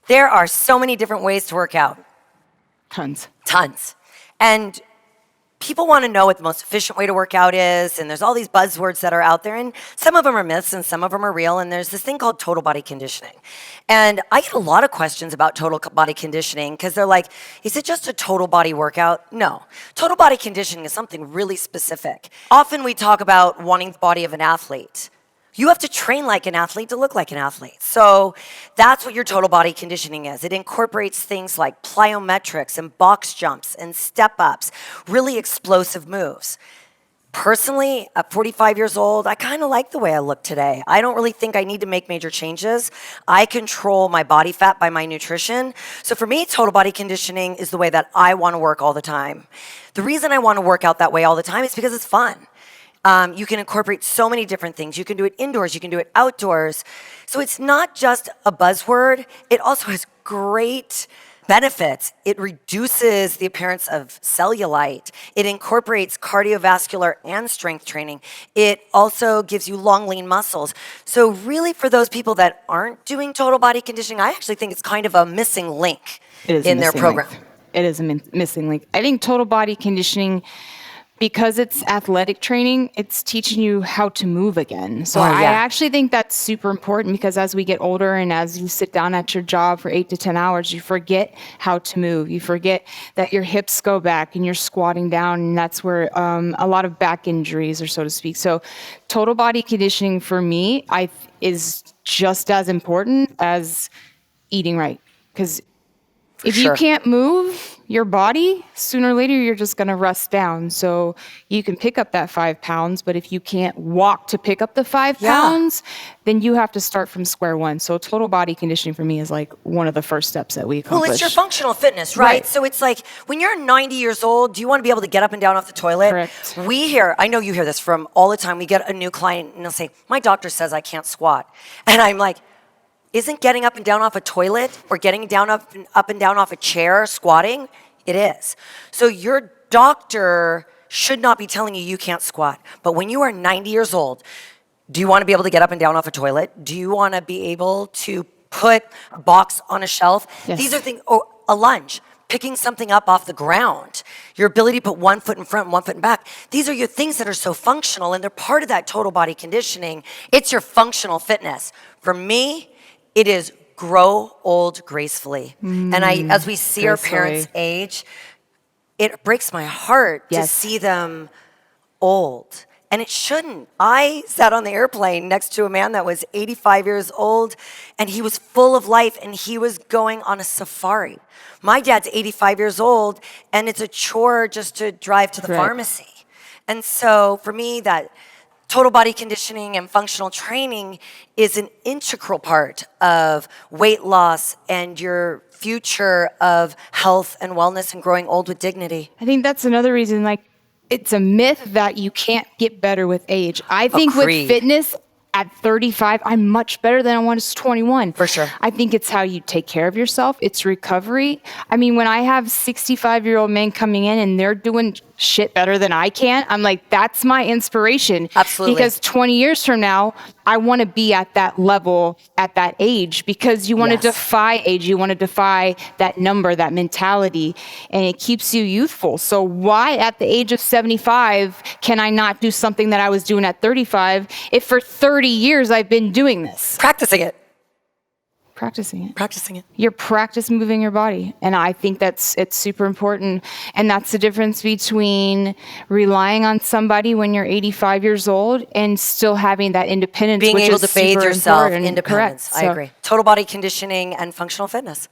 There are so many different ways to work out. Tons. And people want to know what the most efficient way to work out is, and there's all these buzzwords that are out there, and some of them are myths and some of them are real, and there's this thing called total body conditioning. And I get a lot of questions about total body conditioning because they're like, is it just a total body workout? No. Total body conditioning is something really specific. Often we talk about wanting the body of an athlete. You have to train like an athlete to look like an athlete. So that's what your total body conditioning is. It incorporates things like plyometrics and box jumps and step ups, really explosive moves. Personally, at 45 years old, I kind of like the way I look today. I don't really think I need to make major changes. I control my body fat by my nutrition. So for me, total body conditioning is the way that I want to work all the time. The reason I want to work out that way all the time is because it's fun. You can incorporate so many different things. You can do it indoors, you can do it outdoors. So it's not just a buzzword, it also has great benefits. It reduces the appearance of cellulite. It incorporates cardiovascular and strength training. It also gives you long, lean muscles. So really for those people that aren't doing total body conditioning, I actually think it's kind of a missing link in their program. It is a missing link. I think total body conditioning, because it's athletic training, it's teaching you how to move again. So I actually think that's super important because as we get older and as you sit down at your job for 8 to 10 hours, you forget how to move. You forget that your hips go back and you're squatting down, and that's where a lot of back injuries are, so to speak. So total body conditioning for me is just as important as eating right. Because if you can't move your body, sooner or later, you're just going to rust down. So you can pick up that 5 pounds, but if you can't walk to pick up the 5 pounds, then you have to start from square one. So total body conditioning for me is like one of the first steps that we accomplish. Well, it's your functional fitness, right? So it's like when you're 90 years old, do you want to be able to get up and down off the toilet? Correct. I know you hear this from all the time. We get a new client and they'll say, my doctor says I can't squat. And I'm like, isn't getting up and down off a toilet or getting down up and down off a chair squatting? It is. So your doctor should not be telling you can't squat. But when you are 90 years old, do you want to be able to get up and down off a toilet? Do you want to be able to put a box on a shelf? Yes. These are things, or a lunge, picking something up off the ground, your ability to put one foot in front and one foot in back. These are your things that are so functional, and they're part of that total body conditioning. It's your functional fitness. For me, it is grow old gracefully. And as we see our parents age, it breaks my heart to see them old. And it shouldn't. I sat on the airplane next to a man that was 85 years old, and he was full of life, and he was going on a safari. My dad's 85 years old, and it's a chore just to drive to the pharmacy. And so for me, that total body conditioning and functional training is an integral part of weight loss and your future of health and wellness and growing old with dignity. I think that's another reason, like, it's a myth that you can't get better with age. I think with fitness, at 35, I'm much better than I was 21. For sure. I think it's how you take care of yourself. It's recovery. I mean, when I have 65-year-old men coming in and they're doing shit better than I can, I'm like, that's my inspiration. Absolutely. Because 20 years from now, I want to be at that level at that age, because you want to defy age. You want to defy that number, that mentality, and it keeps you youthful. So why at the age of 75 can I not do something that I was doing at 35 if for 30 years I've been doing this? Practicing it. You're practice moving your body. And I think it's super important. And that's the difference between relying on somebody when you're 85 years old and still having that independence. Being which able is to bathe super yourself, important. independence. Correct. I agree. Total body conditioning and functional fitness.